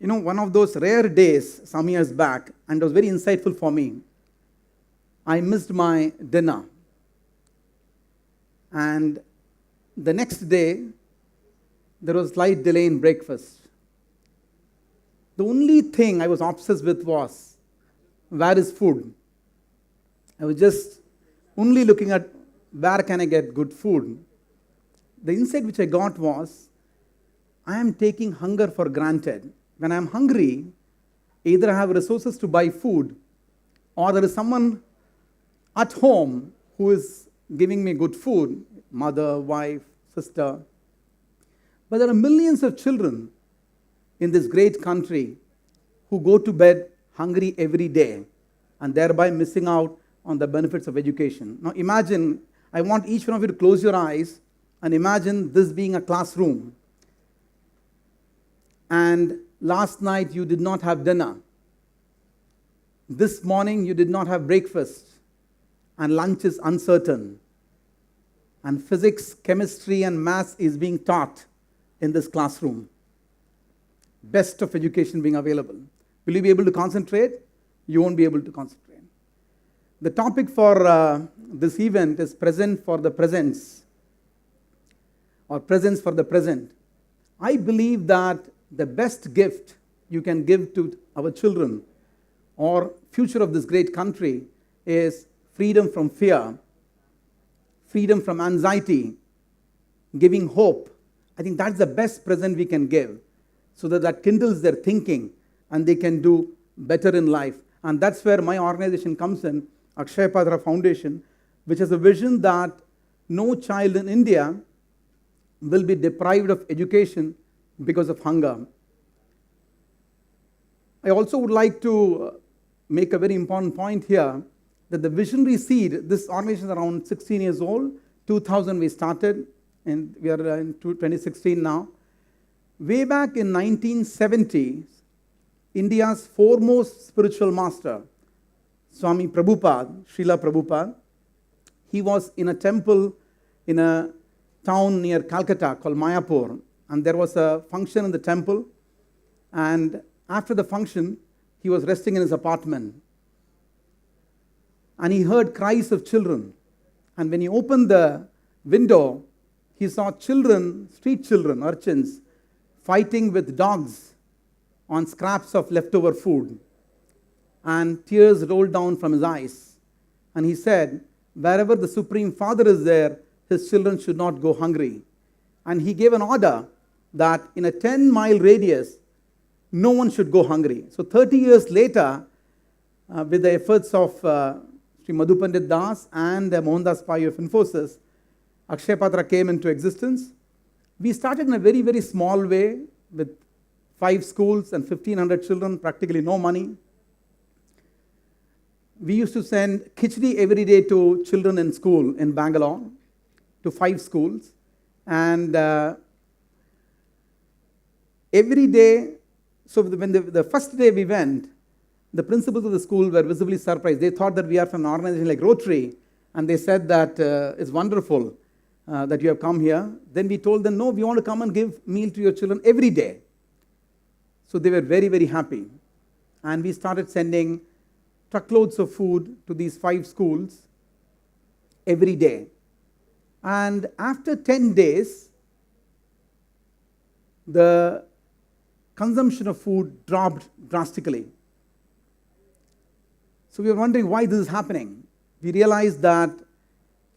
One of those rare days some years back, and it was very insightful for me. I missed my dinner. And the next day, there was a slight delay in breakfast. The only thing I was obsessed with was, where is food? I was just only looking at where can I get good food. The insight which I got was, I am taking hunger for granted. When I am hungry, either I have resources to buy food, or there is someone at home who is giving me good food, mother, wife, sister. But there are millions of children in this great country who go to bed hungry every day and thereby missing out on the benefits of education. Now imagine, I want each one of you to close your eyes and imagine this being a classroom. And last night you did not have dinner. This morning you did not have breakfast. And lunch is uncertain. And physics, chemistry, and maths is being taught in this classroom. Best of education being available. Will you be able to concentrate? You won't be able to concentrate. The topic for this event is present for the presents, or presents for the present. I believe that the best gift you can give to our children or future of this great country is freedom from fear, freedom from anxiety, giving hope. I think that's the best present we can give, so that kindles their thinking and they can do better in life. And that's where my organization comes in, Akshaya Patra Foundation, which has a vision that no child in India will be deprived of education because of hunger. I also would like to make a very important point here, that the visionary seed, this organization is around 16 years old, 2000 we started, and we are in 2016 now. Way back in 1970s, India's foremost spiritual master, Swami Prabhupada, Srila Prabhupada, he was in a temple in a town near Calcutta called Mayapur, and there was a function in the temple, and after the function, he was resting in his apartment, and he heard cries of children, and when he opened the window, he saw children, street children, urchins, fighting with dogs on scraps of leftover food, and tears rolled down from his eyes, and he said, wherever the Supreme Father is there, his children should not go hungry. And he gave an order that in a 10-mile radius, no one should go hungry. So 30 years later, with the efforts of Sri Madhu Pandit Das and Mohandas Pai of Infosys, Akshaya Patra came into existence. We started in a very, very small way with 5 schools and 1,500 children, practically no money. We used to send khichdi every day to children in school in Bangalore, to 5 schools. And every day, so when the first day we went, the principals of the school were visibly surprised. They thought that we are from an organization like Rotary, and they said that it's wonderful that you have come here. Then we told them, no, we want to come and give meal to your children every day. So they were very, very happy. And we started sending truckloads of food to these 5 schools every day. And after 10 days, the consumption of food dropped drastically. So we were wondering why this is happening. We realized that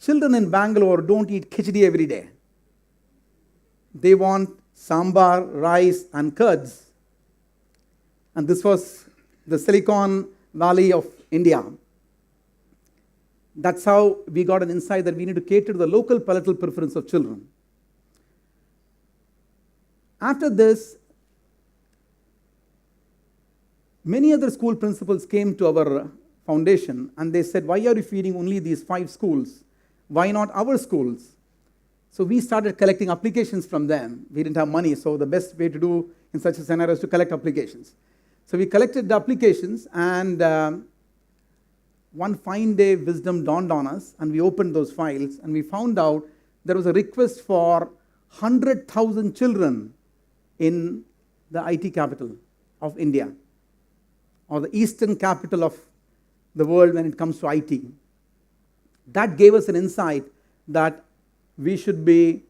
children in Bangalore don't eat khichdi every day. They want sambar, rice, and curds. And this was the Silicon Valley of India. That's how we got an insight that we need to cater to the local palatal preference of children. After this, many other school principals came to our foundation and they said, why are you feeding only these 5 schools? Why not our schools? So we started collecting applications from them. We didn't have money, so the best way to do in such a scenario is to collect applications. So we collected the applications, and one fine day wisdom dawned on us, and we opened those files, and we found out there was a request for 100,000 children in the IT capital, of India, or the eastern capital of the world when it comes to IT. That gave us an insight that we should be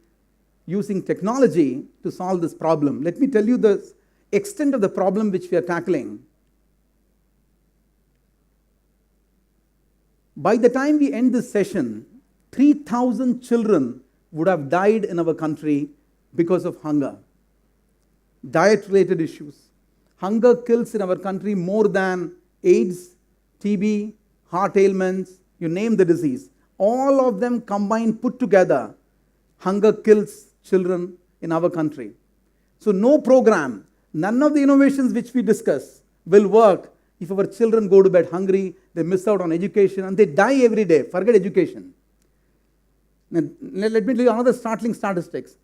using technology to solve this problem. Let me tell you the extent of the problem which we are tackling. By the time we end this session, 3,000 children would have died in our country because of hunger. Diet-related issues. Hunger kills in our country more than AIDS, TB, heart ailments, you name the disease. All of them combined, put together, hunger kills children in our country. So no program, none of the innovations which we discuss will work if our children go to bed hungry, they miss out on education, and they die every day. Forget education. Now, let me tell you another startling statistics.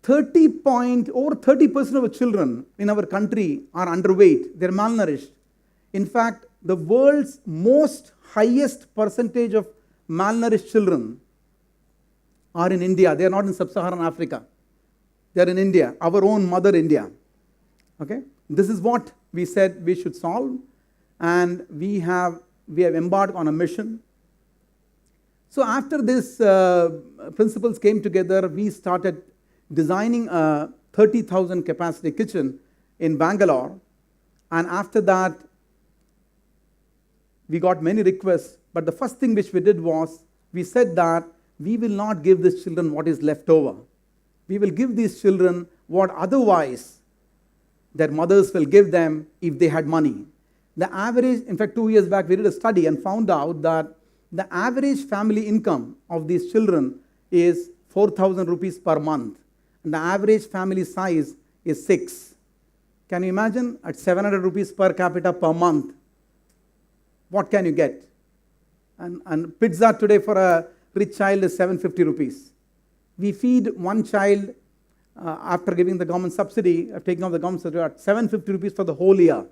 Over 30% of the children in our country are underweight. They're malnourished. In fact, the world's highest percentage of malnourished children are in India. They are not in sub-Saharan Africa. They are in India, our own mother India. Okay? This is what we said we should solve, and we have embarked on a mission. So after these principles came together, we started designing a 30,000 capacity kitchen in Bangalore, and after that we got many requests, but the first thing which we did was, we said that we will not give these children what is left over. We will give these children what otherwise their mothers will give them if they had money. The average, in fact 2 years back we did a study and found out that the average family income of these children is 4,000 rupees per month. And the average family size is 6. Can you imagine? At 700 rupees per capita per month, what can you get? And pizza today for a rich child is 750 rupees. We feed one child after giving the government subsidy, taking off the government subsidy, at 750 rupees for the whole year.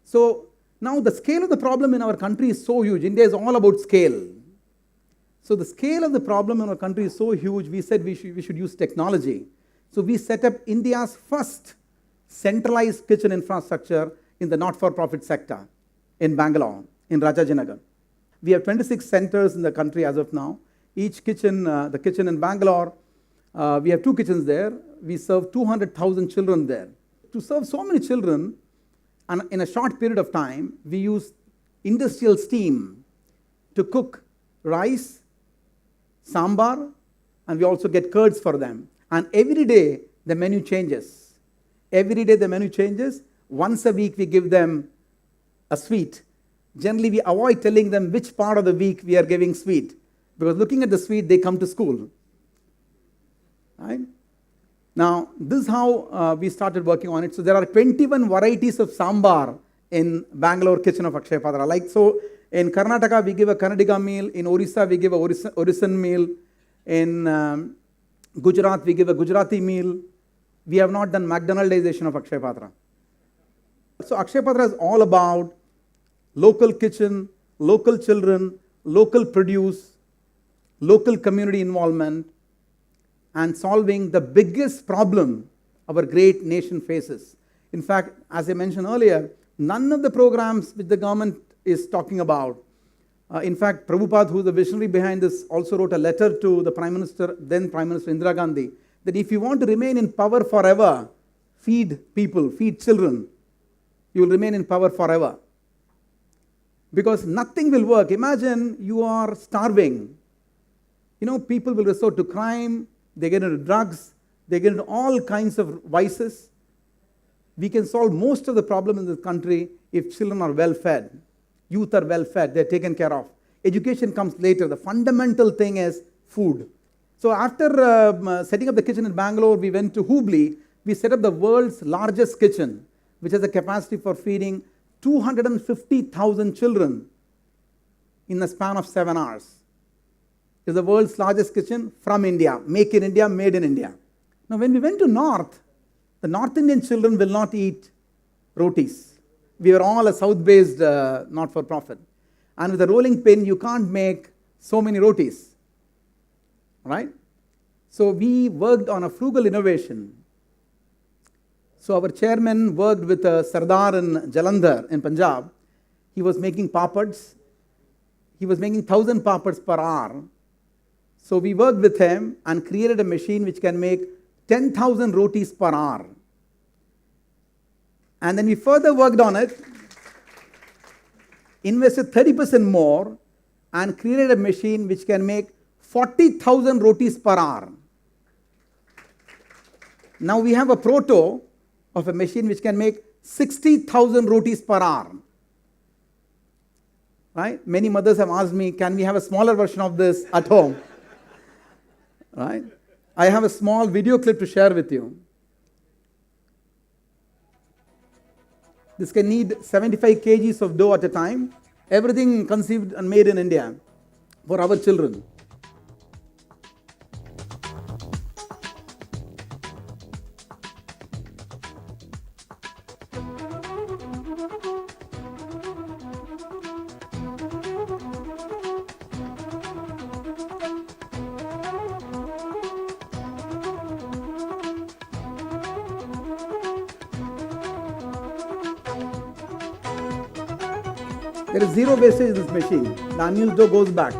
So now the scale of the problem in our country is so huge. India is all about scale. So the scale of the problem in our country is so huge, we said we should use technology. So we set up India's first centralized kitchen infrastructure in the not-for-profit sector in Bangalore, in Rajajinagar. We have 26 centers in the country as of now. Each kitchen, the kitchen in Bangalore, we have 2 kitchens there. We serve 200,000 children there. To serve so many children, and in a short period of time, we use industrial steam to cook rice, sambar, and we also get curds for them. And every day the menu changes. Every day the menu changes. Once a week we give them a sweet. Generally we avoid telling them which part of the week we are giving sweet, because looking at the sweet they come to school. Right? Now this is how we started working on it. So there are 21 varieties of sambar in Bangalore kitchen of Akshaya Patra. Like so, in Karnataka we give a Kannadiga meal, in Orissa we give a Orissan meal, in Gujarat we give a Gujarati meal. We have not done McDonaldization of Akshaya Patra. So Akshaya Patra is all about local kitchen, local children, local produce, local community involvement, and solving the biggest problem our great nation faces. In fact, as I mentioned earlier, none of the programs which the government is talking about. In fact, Prabhupada, who is the visionary behind this, also wrote a letter to the Prime Minister, then Prime Minister Indira Gandhi, that if you want to remain in power forever, feed people, feed children, you will remain in power forever. Because nothing will work. Imagine you are starving. You know, people will resort to crime, they get into drugs, they get into all kinds of vices. We can solve most of the problem in this country if children are well fed, youth are well fed, they're taken care of. Education comes later. The fundamental thing is food. So after setting up the kitchen in Bangalore, we went to Hubli. We set up the world's largest kitchen, which has a capacity for feeding 250,000 children in the span of 7 hours. It's the world's largest kitchen from India, make in India, made in India. Now when we went to North, the North Indian children will not eat rotis. We are all a South-based not-for-profit. And with a rolling pin, you can't make so many rotis. Right? So we worked on a frugal innovation. So our chairman worked with Sardar in Jalandhar in Punjab. He was making papads. He was making 1,000 papads per hour. So we worked with him and created a machine which can make 10,000 rotis per hour. And then we further worked on it, invested 30% more, and created a machine which can make 40,000 rotis per hour. Now we have a proto of a machine which can make 60,000 rotis per hour. Right? Many mothers have asked me, can we have a smaller version of this at home? Right? I have a small video clip to share with you. This can need 75 kgs of dough at a time. Everything conceived and made in India for our children. There is zero wastage in this machine. The unused dough goes back.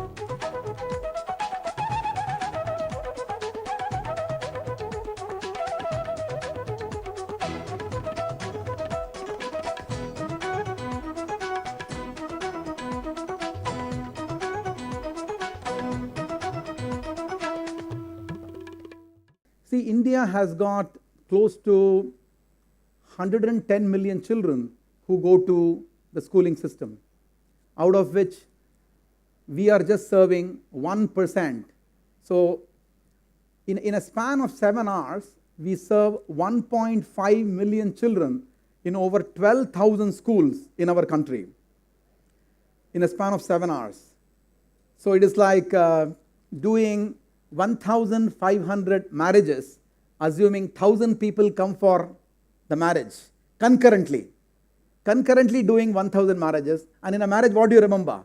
See, India has got close to 110 million children who go to the schooling system, out of which we are just serving 1%. So in a span of 7 hours, we serve 1.5 million children in over 12,000 schools in our country in a span of 7 hours. So it is like doing 1,500 marriages, assuming 1,000 people come for the marriage concurrently. Concurrently doing 1,000 marriages, and in a marriage, what do you remember?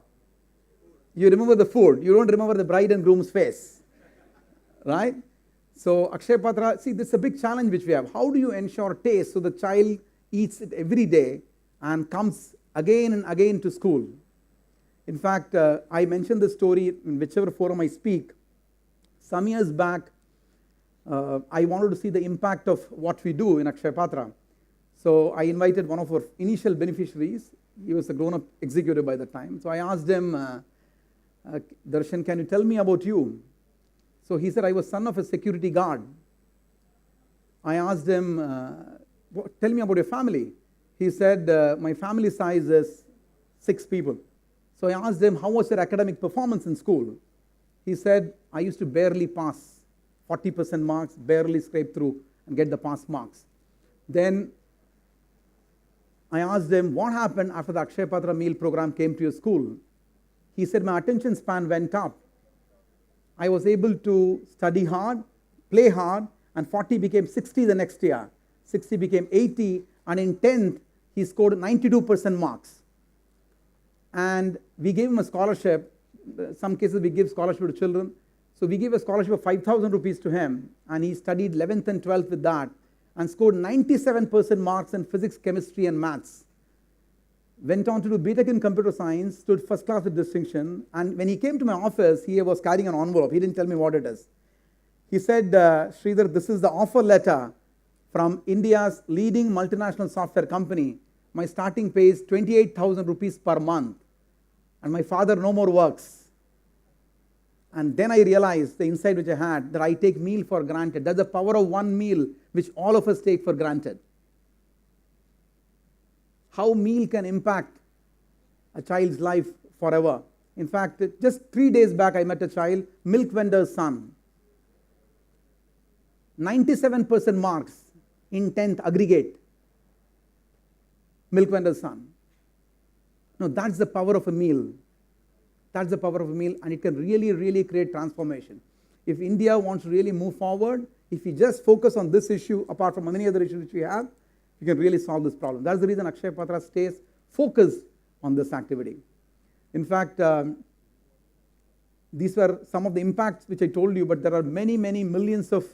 You remember the food. You don't remember the bride and groom's face, right? So Akshaya Patra, see, this is a big challenge which we have. How do you ensure taste so the child eats it every day and comes again and again to school? In fact, I mentioned this story in whichever forum I speak. Some years back, I wanted to see the impact of what we do in Akshaya Patra. So I invited one of our initial beneficiaries. He was a grown-up executive by the time. So I asked him, Darshan, can you tell me about you? So he said, I was son of a security guard. I asked him, tell me about your family. He said, my family size is 6 people. So I asked him, how was your academic performance in school? He said, I used to barely pass 40% marks, barely scrape through and get the pass marks. Then I asked him, what happened after the Akshaya Patra meal program came to your school? He said, my attention span went up. I was able to study hard, play hard, and 40 became 60 the next year. 60 became 80, and in 10th, he scored 92% marks. And we gave him a scholarship. Some cases we give scholarship to children. So we gave a scholarship of 5,000 rupees to him, and he studied 11th and 12th with that, and scored 97% marks in physics, chemistry, and maths. Went on to do BTech in computer science, stood first class with distinction, and when he came to my office, he was carrying an envelope. He didn't tell me what it is. He said, Shridhar, this is the offer letter from India's leading multinational software company. My starting pay is 28,000 rupees per month, and my father no more works. And then I realized the insight which I had, that I take meal for granted. That's the power of one meal which all of us take for granted. How meal can impact a child's life forever. In fact, just 3 days back I met a child, milk vendor's son. 97% marks in 10th aggregate. Milk vendor's son. No, that's the power of a meal. That's the power of a meal, and it can really, really create transformation. If India wants to really move forward, if we just focus on this issue, apart from many other issues which we have, we can really solve this problem. That's the reason Akshaya Patra stays focused on this activity. In fact, these were some of the impacts which I told you, but there are many, many millions of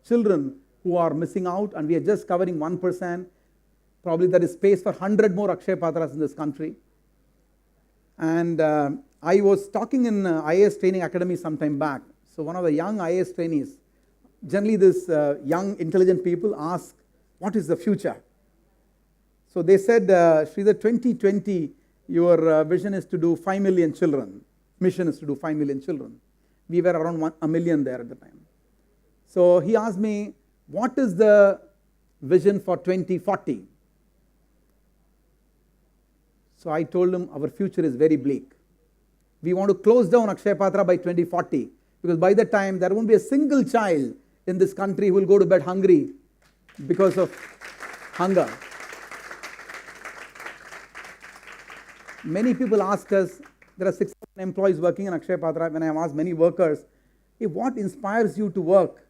children who are missing out, and we are just covering 1%. Probably there is space for 100 more Akshaya Patras in this country. And I was talking in IAS Training Academy some time back. So one of the young IAS trainees, generally this young intelligent people ask, what is the future? So they said, Shridhar, 2020, your vision is to do 5 million children. Mission is to do 5 million children. We were around 1 million there at the time. So he asked me, what is the vision for 2040? So I told him our future is very bleak. We want to close down Akshaya Patra by 2040, because by that time there won't be a single child in this country who will go to bed hungry because of hunger. Many people ask us, there are 6,000 employees working in Akshaya Patra. When I have asked many workers, hey, what inspires you to work?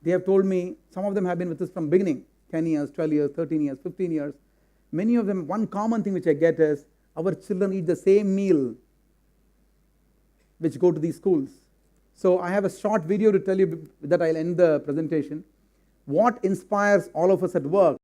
They have told me, some of them have been with us from beginning, 10 years, 12 years, 13 years, 15 years. Many of them, one common thing which I get is, our children eat the same meal which go to these schools. So I have a short video to tell you that I'll end the presentation. What inspires all of us at work?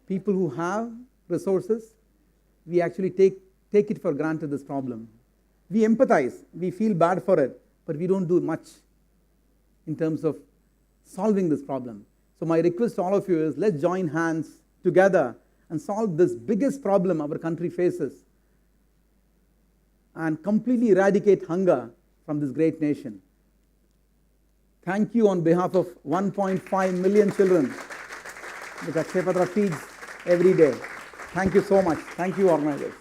People who have resources, we actually take it for granted, this problem. We empathize, we feel bad for it, but we don't do much in terms of solving this problem. So my request to all of you is, let's join hands together and solve this biggest problem our country faces and completely eradicate hunger from this great nation. Thank you on behalf of 1.5 million children that Akshaya Patra feeds every day. Thank you so much. Thank you, organizers.